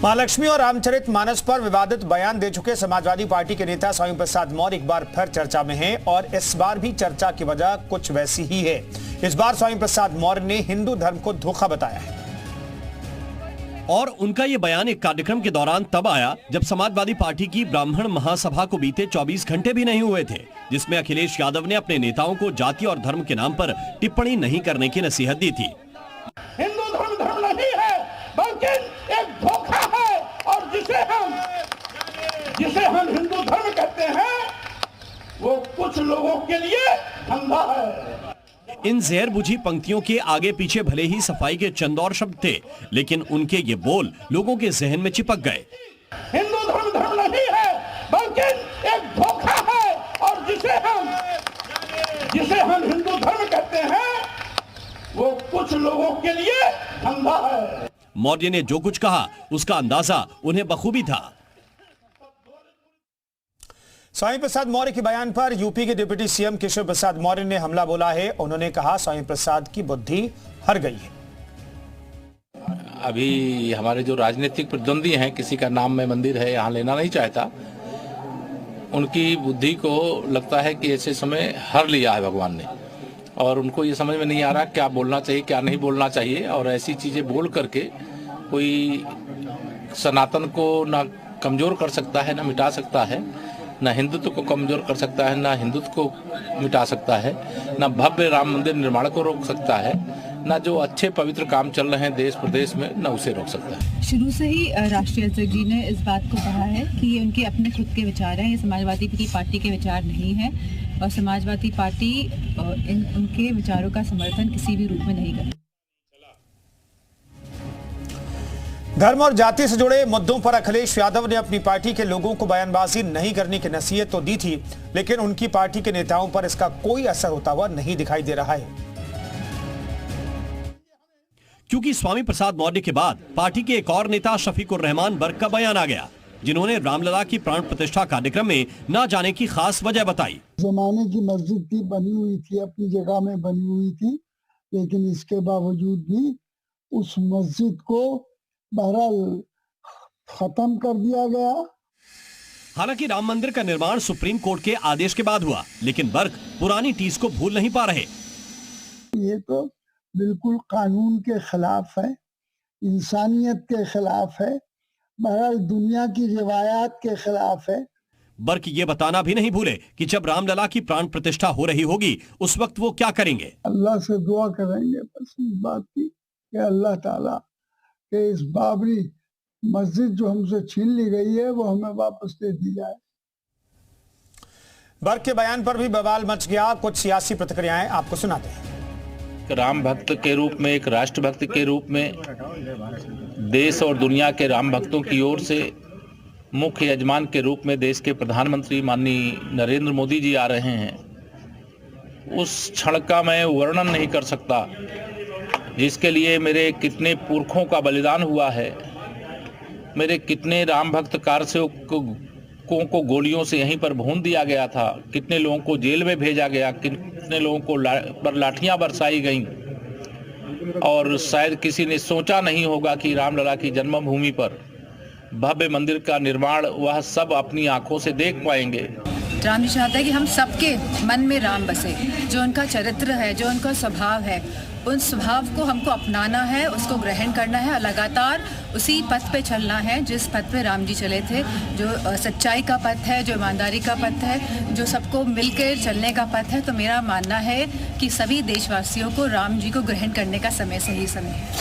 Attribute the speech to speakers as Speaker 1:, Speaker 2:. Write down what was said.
Speaker 1: महालक्ष्मी और रामचरितमानस पर विवादित बयान दे चुके समाजवादी पार्टी के नेता स्वामी प्रसाद मौर्य एक बार फिर चर्चा में हैं और इस बार भी चर्चा की वजह कुछ वैसी ही है। इस बार स्वामी प्रसाद मौर्य ने हिंदू धर्म को धोखा बताया है
Speaker 2: और उनका ये बयान एक कार्यक्रम के दौरान तब आया जब समाजवादी पार्टी की ब्राह्मण महासभा को बीते 24 घंटे भी नहीं हुए थे, जिसमें अखिलेश यादव ने अपने नेताओं को जाति और धर्म के नाम पर टिप्पणी नहीं करने की नसीहत दी थी।
Speaker 3: हिंदू धर्म नहीं है बल्कि एक धोखा है और जिसे हम हिंदू धर्म कहते हैं वो कुछ लोगों के लिए धंधा है।
Speaker 2: इन जहर बुझी पंक्तियों के आगे पीछे भले ही सफाई के चंद और शब्द थे, लेकिन उनके ये बोल लोगों के जहन में चिपक गए।
Speaker 3: हिंदू धर्म नहीं है बल्कि एक धोखा है और जिसे हम हिंदू धर्म कहते हैं वो कुछ लोगों के लिए धंधा है।
Speaker 2: मौर्य ने जो कुछ कहा उसका अंदाजा उन्हें बखूबी था।
Speaker 1: स्वामी प्रसाद मौर्य के बयान पर यूपी के डिप्टी सीएम केशव प्रसाद मौर्य ने हमला बोला है। उन्होंने कहा स्वामी प्रसाद की बुद्धि हर गई है।
Speaker 4: अभी हमारे जो राजनीतिक प्रतिद्वंदी हैं, किसी का नाम में मंदिर है यहाँ लेना नहीं चाहता, उनकी बुद्धि को लगता है कि ऐसे समय हर लिया है भगवान ने और उनको ये समझ में नहीं आ रहा क्या बोलना चाहिए क्या नहीं बोलना चाहिए। और ऐसी चीजें बोल करके कोई सनातन को ना कमजोर कर सकता है ना मिटा सकता है, ना हिंदुत्व को कमजोर कर सकता है ना हिंदुत्व को मिटा सकता है, ना भव्य राम मंदिर निर्माण को रोक सकता है, ना जो अच्छे पवित्र काम चल रहे हैं देश प्रदेश में ना उसे रोक सकता है।
Speaker 5: शुरू से ही राष्ट्रीय अध्यक्ष जी ने इस बात को कहा है कि ये उनके अपने खुद के विचार हैं, ये समाजवादी पार्टी के विचार नहीं है और समाजवादी पार्टी उनके विचारों का समर्थन किसी भी रूप में नहीं करती।
Speaker 1: धर्म और जाति से जुड़े मुद्दों पर अखिलेश यादव ने अपनी पार्टी के लोगों को बयानबाजी नहीं करने की नसीहत तो दी थी, लेकिन उनकी पार्टी के नेताओं पर इसका कोई असर होता हुआ नहीं दिखाई दे रहा है।
Speaker 2: क्योंकि स्वामी प्रसाद मौर्य के बाद पार्टी के एक और नेता शफीकुर रहमान बर्क का बयान आ गया, जिन्होंने रामलला की प्राण प्रतिष्ठा कार्यक्रम में न जाने की खास वजह बताई।
Speaker 6: जमाने की मस्जिद थी, बनी हुई थी, अपनी जगह में बनी हुई थी, लेकिन इसके बावजूद भी उस मस्जिद को बहरहाल खत्म कर दिया गया।
Speaker 2: हालांकि राम मंदिर का निर्माण सुप्रीम कोर्ट के आदेश के बाद हुआ, लेकिन बर्क पुरानी टीस को भूल नहीं पा रहे।
Speaker 6: ये तो बिल्कुल कानून के खिलाफ है, इंसानियत के खिलाफ है, बहरहाल दुनिया की रिवायात के खिलाफ है।
Speaker 2: बर्क ये बताना भी नहीं भूले कि जब रामलला की प्राण प्रतिष्ठा हो रही होगी उस वक्त वो क्या करेंगे।
Speaker 6: अल्लाह से दुआ करेंगे बस इस बात की कि अल्लाह ताला के इस बाबरी मस्जिद जो हमसे छीन ली गई है वो हमें वापस दे दी जाए।
Speaker 1: बर्क के बयान पर भी बवाल मच गया। कुछ सियासी प्रतिक्रियाएं आपको सुनाते हैं।
Speaker 4: राम भक्त के रूप में, एक राष्ट्रभक्त के रूप में देश और दुनिया के राम भक्तों की ओर से मुख्य यजमान के रूप में देश के प्रधानमंत्री माननीय नरेंद्र मोदी जी आ रहे हैं। उस क्षण का मैं वर्णन नहीं कर सकता जिसके लिए मेरे कितने पुरखों का बलिदान हुआ है, मेरे कितने राम भक्त कार्यसेवकों को गोलियों से यहीं पर भून दिया गया था, कितने लोगों को जेल में भेजा गया, कितने लोगों को पर लाठियां बरसाई गईं और शायद किसी ने सोचा नहीं होगा कि रामलला की जन्मभूमि पर भव्य मंदिर का निर्माण वह सब अपनी आंखों से देख पाएंगे।
Speaker 5: राम जी चाहता है कि हम सबके मन में राम बसे, जो उनका चरित्र है, जो उनका स्वभाव है, उन स्वभाव को हमको अपनाना है, उसको ग्रहण करना है और लगातार उसी पथ पे चलना है जिस पथ पे राम जी चले थे, जो सच्चाई का पथ है, जो ईमानदारी का पथ है, जो सबको मिलकर चलने का पथ है। तो मेरा मानना है कि सभी देशवासियों को राम जी को ग्रहण करने का सही समय है।